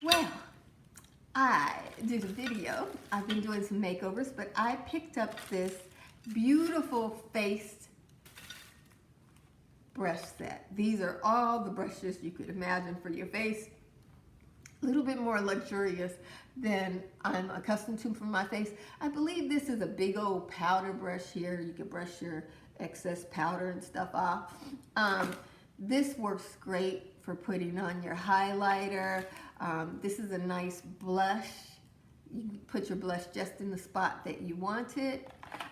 Well, I did a video. I've been doing some makeovers, but I picked up this beautiful face brush set. These are all the brushes you could imagine for your face. A little bit more luxurious than I'm accustomed to for my face. I believe this is a big old powder brush here. You can brush your excess powder and stuff off. This works great for putting on your highlighter. This is a nice blush. You can put your blush just in the spot that you want it.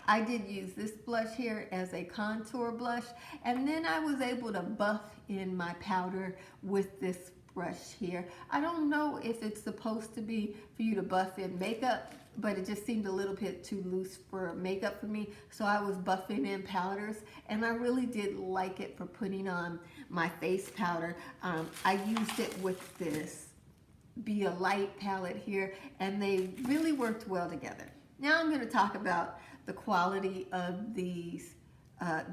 I did use this blush here as a contour blush, and then I was able to buff in my powder with this brush here. I don't know if it's supposed to be for you to buff in makeup, but it just seemed a little bit too loose for makeup for me, so I was buffing in powders, and I really did like it for putting on my face powder. I used it with this Be a Light palette here, and they really worked well together. Now I'm going to talk about the quality of these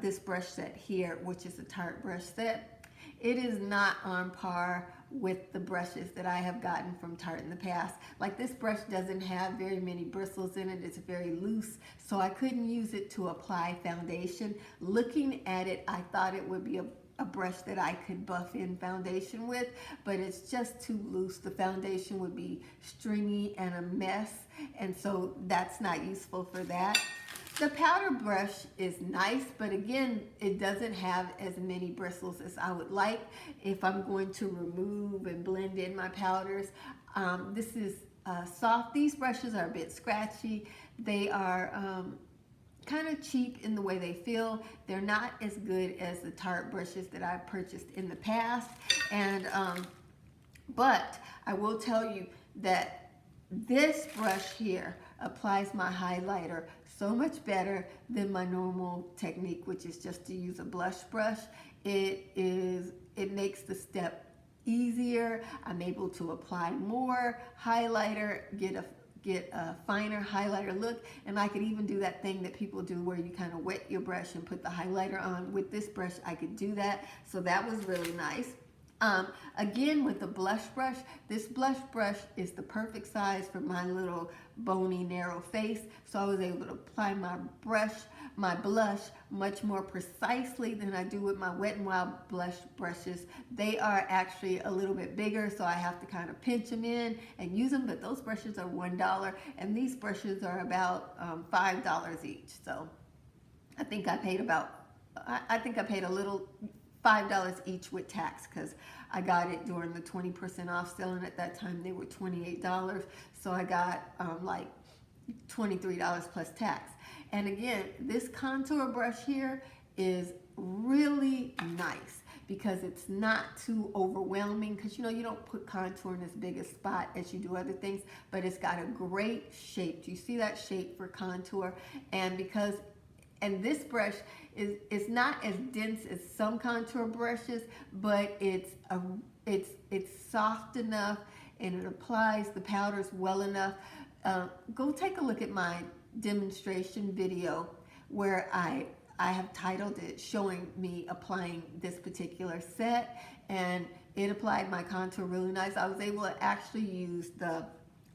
this brush set here, which is a Tarte brush set. It is not on par with the brushes that I have gotten from Tarte in the past. Like, this brush doesn't have very many bristles in it. It's very loose, so I couldn't use it to apply foundation. Looking at it, I thought it would be a brush that I could buff in foundation with, but it's just too loose. The foundation would be stringy and a mess, and so that's not useful for that. The powder brush is nice, but again, it doesn't have as many bristles as I would like if I'm going to remove and blend in my powders. This is soft. These brushes are a bit scratchy. They are kind of cheap in the way they feel. They're not as good as the Tarte brushes that I've purchased in the past. And but I will tell you that this brush here applies my highlighter so much better than my normal technique, which is just to use a blush brush. It makes the step easier. I'm able to apply more highlighter, get a finer highlighter look, and I could even do that thing that people do where you kind of wet your brush and put the highlighter on. With this brush, I could do that, so that was really nice. Again, with the blush brush, this blush brush is the perfect size for my little bony, narrow face, so I was able to apply my blush much more precisely than I do with my Wet n Wild blush brushes. They are actually a little bit bigger, so I have to kind of pinch them in and use them, but those brushes are $1, and these brushes are about $5 each, so I think I paid a little $5 each with tax, because I got it during the 20% off sale, and at that time they were $28, so I got like $23 plus tax. And again, this contour brush here is really nice because it's not too overwhelming, because you know you don't put contour in as big a spot as you do other things, but it's got a great shape. Do you see that shape for contour? And this brush is not as dense as some contour brushes, but it's soft enough and it applies the powders well enough. Go take a look at my demonstration video where I have titled it showing me applying this particular set, and it applied my contour really nice. I was able to actually use the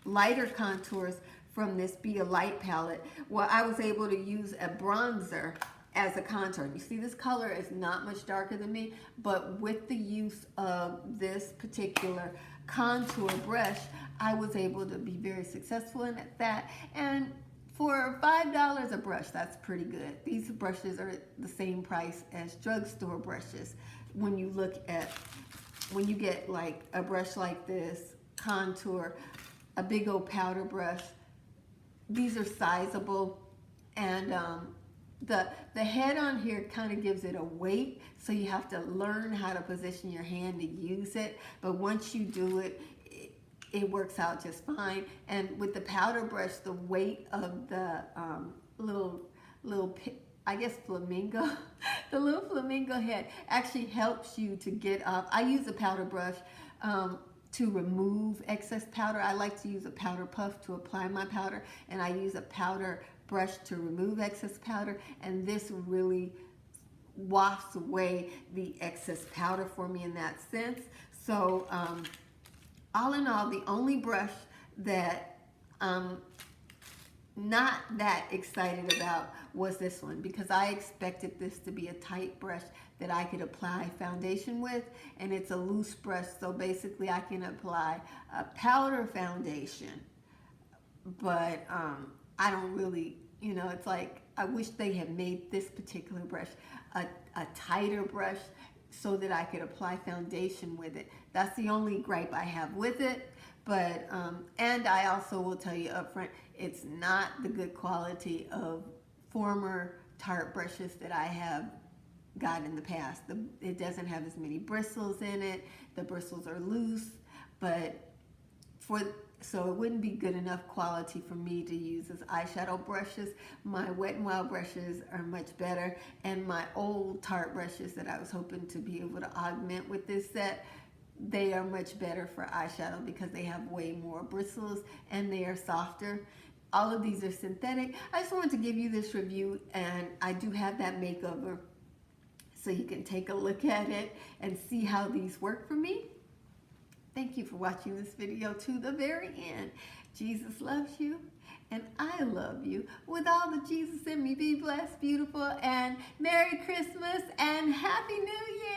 lighter contours from this Be a Light palette, where I was able to use a bronzer as a contour. You see, this color is not much darker than me, but with the use of this particular contour brush, I was able to be very successful in that. And for $5 a brush, that's pretty good. These brushes are the same price as drugstore brushes. When you get like a brush like this, contour, a big old powder brush, these are sizable, and the head on here kind of gives it a weight, so you have to learn how to position your hand to use it, but once you do it, it works out just fine. And with the powder brush, the weight of the little I guess flamingo, the little flamingo head actually helps you to get up. I use a powder brush to remove excess powder. I like to use a powder puff to apply my powder, and I use a powder brush to remove excess powder, and this really wafts away the excess powder for me in that sense. So all in all, the only brush that not that excited about was this one, because I expected this to be a tight brush that I could apply foundation with, and it's a loose brush, so basically I can apply a powder foundation, but I don't really, you know, it's like I wish they had made this particular brush a tighter brush so that I could apply foundation with it. That's the only gripe I have with it. But and I also will tell you up front, it's not the good quality of former Tarte brushes that I have got in the past. It doesn't have as many bristles in it. The bristles are loose, but so it wouldn't be good enough quality for me to use as eyeshadow brushes. My Wet n Wild brushes are much better, and my old Tarte brushes that I was hoping to be able to augment with this set, they are much better for eyeshadow because they have way more bristles and they are softer. All of these are synthetic. I just wanted to give you this review, and I do have that makeover so you can take a look at it and see how these work for me. Thank you for watching this video to the very end. Jesus loves you, and I love you. With all the Jesus in me, be blessed, beautiful, and Merry Christmas and Happy New Year!